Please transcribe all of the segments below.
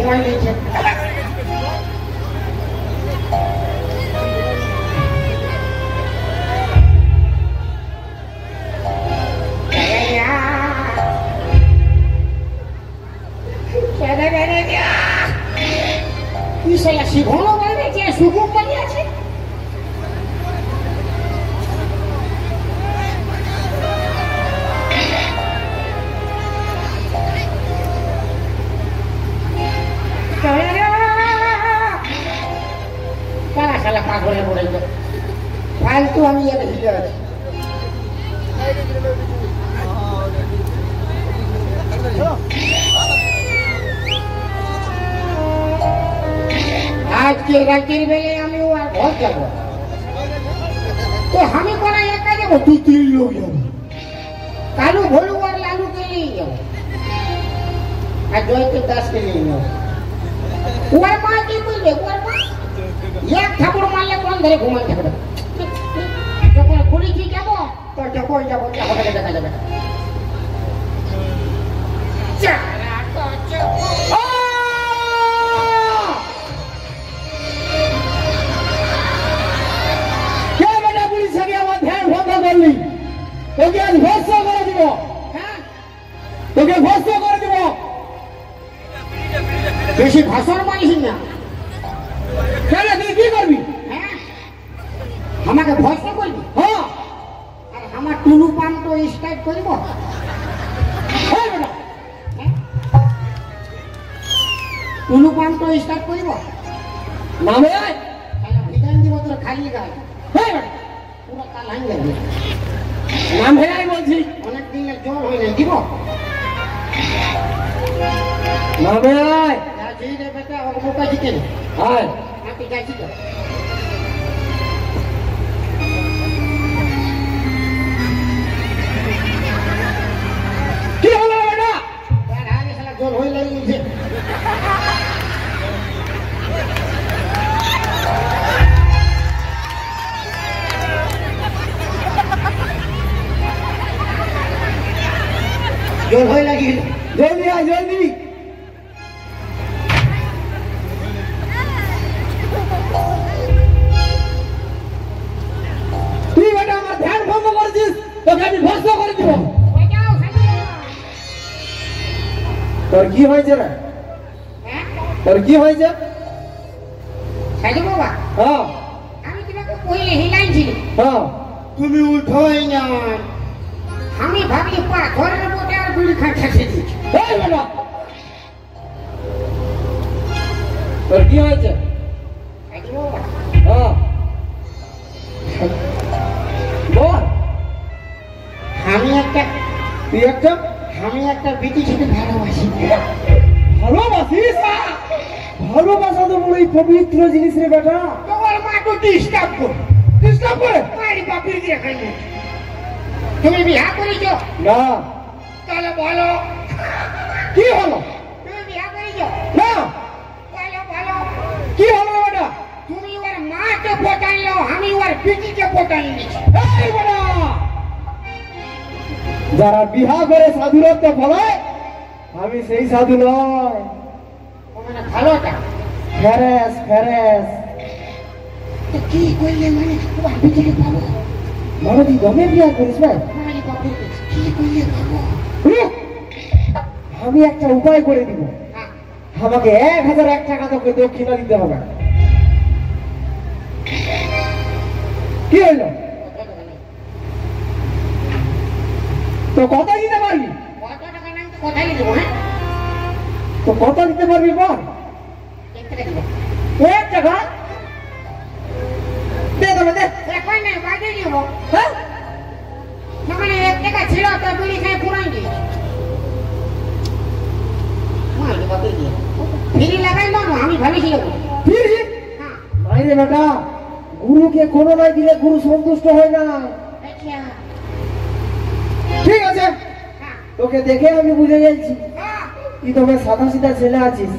সময় নিয়েছে। ঘন বেড়েছে সুযোগ আছে। পাগলে পড়ে ফালতু আমি এর ভিতরে আছি। আজকে রাতের বেলে আমি আর ঘর যাবো তো আমি কোনা একা যাবো, তুই তিন লোক যাবো, কালু ভোলু আর লালুকে নিয়ে যাবো আর জয়কে দাসকে নিয়ে যাবো। ওর মা কি করবে? ওর মা এক ঠাকুর মারলে কোন ধরে ঘুমাই থাকবে। যখন খুলেছি যাবো তো যখন যাবো হোটেলে দেখা যাবে। তোকে আজ ভস্ম করে দিব, তোকে ভস্ম করে দিব। বেশি ভাষণ মানিস না। কেন তুই কি করবি? আমাকে ভস্ম করবি? হ্যাঁ। আর আমার টুলু পাম্প তো স্টার্ট করব। টুলু পাম্প তো স্টার্ট করব নামে ভিটান দিব তোর খালি গায়ে। পুরো কালাই লাগবে। নাম হেরাই বলছি, অনেক দিনের জল হয়ে নাই দিব নামে যাচ্ছি রে বেটা। ওর মোটা জিতে হ্যাঁ আপনি যাচ্ছি তো কি হলো বেটা? আগে শালা জল হয়ে লাগিয়েছে। জল হয়ে লাগিয়ে জলদি আয় জলদি। তুই বেটা আমার ধ্যান ভঙ্গ করেছিস, তোকে আমি ভস্ম করে দিব। তোর কি হয়েছে রে? তোর কি হয়েছে? সাজু বাবা হ্যাঁ আমি তোমাকে কইলে হিলাইছি। হ্যাঁ তুমি উঠোই না। আমি ভাবলি ঘরের মধ্যে আর বিড়ি খাচ্ছে। তোর কি হয়েছে? বল। আমি একটা তুই একটা আমি একটা বিটি সাথে ভালোবাসি। ভালোবাসিস? ভালোবাসা তো বড় পবিত্র জিনিস রে বেটা। তোমার মা তো ডিস্টার্ব করে মারি বাপির দিয়ে খাই। তুমি বিয়া করেছ না? তাহলে বলো কি হলো? তুমি বিয়া করেছ না? তাহলে বলো কি হলো বেটা? তুমি ওর মাকে পটাইলো, আমি ওর পিটিকে পটাই নিছি। এই বেটা যারা বিয়া করে সাধুরত্ব বলে, আমি সেই সাধু নয়। মানে ভালোটা ফেরেস ফেরেস তো কি কইলে মানে ওর পিটিকে পাবো মানে তুই গমে বিয়া করিস ভাই? আমি একটা উপায় করে দিব, আমাকে 1001 টাকা তোকে দক্ষিণা দিতে হবে। কি হইল? তো কথা দিতে পারবি? তো কথা দিতে পারবি বল? 1 টাকা দে দেবে দে। এখন না বাজে দিব। হ্যাঁ মানে 1 টাকা ছিল তো বিড়ি খাই পুরাই দিই। মারি বাপে দিয়ে ফিরি লাগাই না আমি ভাবিছিলাম ফিরি। হ্যাঁ মাইরে বেটা গুরুকে কোনো নাই দিলে গুরু সন্তুষ্ট হয় না। আচ্ছা ঠিক আছে তোকে দেখে আমি বুঝে গেছি তুই তবে সাদা সিধা ছেলে আছিস।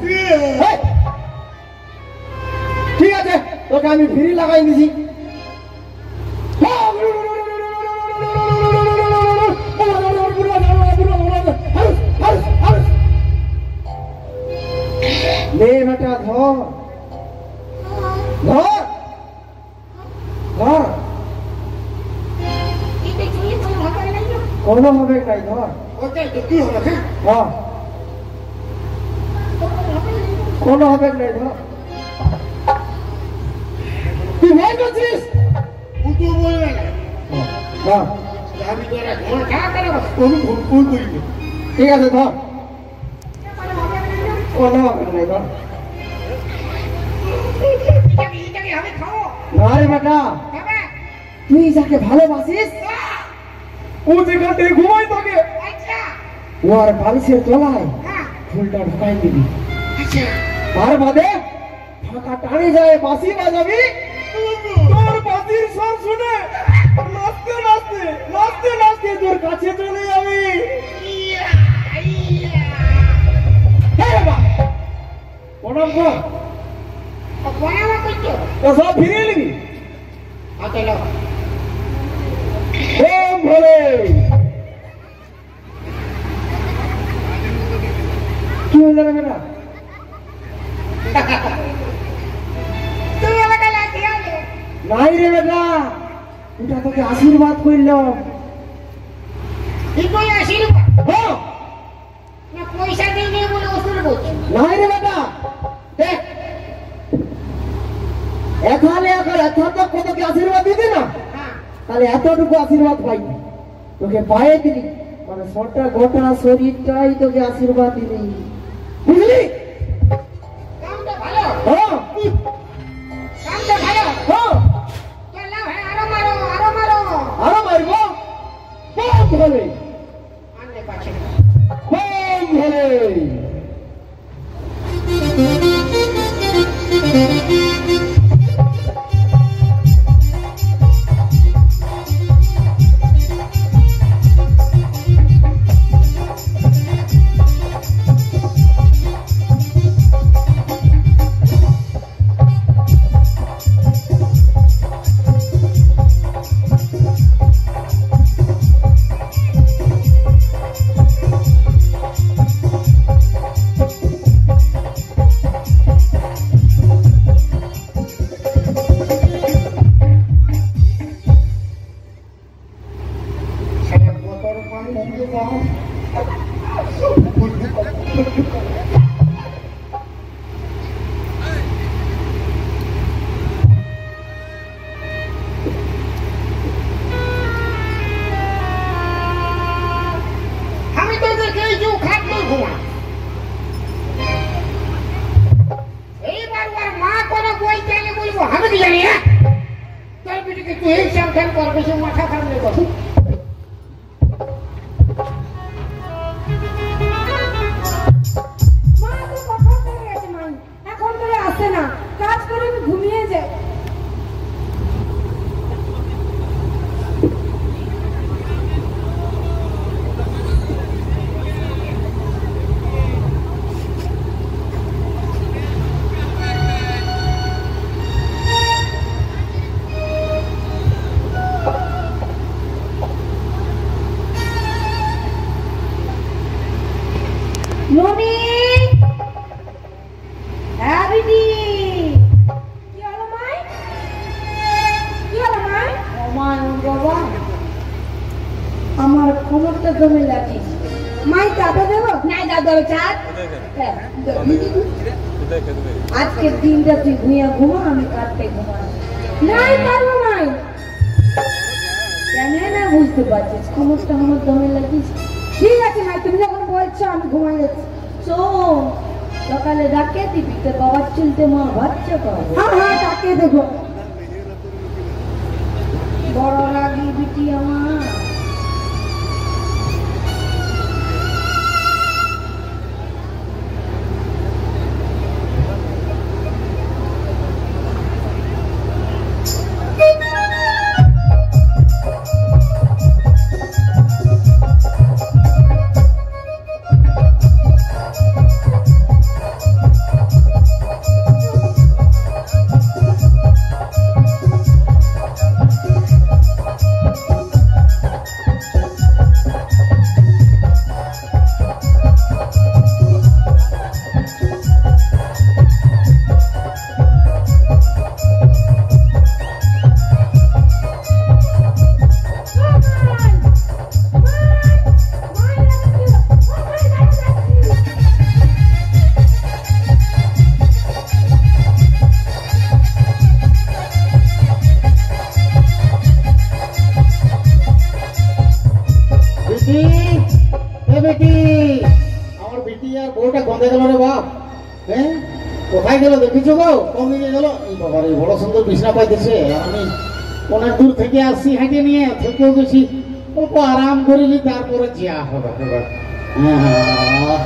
ঠিক আছে তোকে আমি ফিরি লাগাই নিছি। ले बेटा धर धर धर कोनो হবে নাই ধর ওটাই তো কি হলো হ্যাঁ কোনো হবে নাই ধর তুই ভয় করছিস উঠু বলবে না হ্যাঁ আমি তোরা ঘর খারাপ করে কোনো ভুল করিনি ঠিক আছে ধর কোনো হবে নাই ধর এটাকে আমি খাও না রে বেটা তুই যাকে ভালোবাসিস ও যেখানে ঘুমাই থাকে আচ্ছা ওর বালিশের তলায় ফুলটা ঢুকাই দিবি আচ্ছা তার বাদে ফাঁকা টানে যায় বাঁশি বাজাবি তোর বাঁশির স্বর শুনে নাচতে নাচতে নাচতে নাচতে তোর কাছে চলে যাবি প্রণাম কর প্রণাম করছো তো সব ফিরিয়ে নিবি আচ্ছা ओम भोले क्यों हो रहा मेरा तुम ये बता लाती हो नहीं रे बेटा उठा तो के आशीर्वाद कर लो ये कोई आशीर्वाद हो ना पैसा देने बोले वसूल बोल नहीं रे बेटा देख এখানে আকার এত কত কি আশীর্বাদ দিবি না তাহলে এতটুকু আশীর্বাদ পাই তোকে পায়ে দিলি মানে সবটা গোটা শরীরটাই তোকে আশীর্বাদ দিলি বুঝলি কামটা ভালো হ্যাঁ কামটা ভালো হ্যাঁ চলো হে আরো মারো আরো মারবো বহুত ভালো আনলে পাছে বহুত ভালো আজকের দিনটা তুই ঘুমিয়ে ঘুমা আমি কাটতে ঘুমা নাই পারবো নাই জানে না বুঝতে পারছিস কোমরটা আমার দমে লাগিস ঠিক আছে না তুমি যখন বলছো আমি ঘুমাই যাচ্ছি শোন সকালে ডাকে দিবি তোর বাবার চুলতে মা বাচ্চা পাবো হ্যাঁ হ্যাঁ ডাকে দেবো বড় রাগি বিটি আমার হ্যাঁ কোথায় গেল দেখেছো গো কমিয়ে গেল এই বাবার এই বড় সুন্দর বিছনা পাইতেছে আমি অনেক দূর থেকে আসছি হেঁটে নিয়ে থেকেও গেছি অল্প আরাম করিলি তারপরে যা হবে হ্যাঁ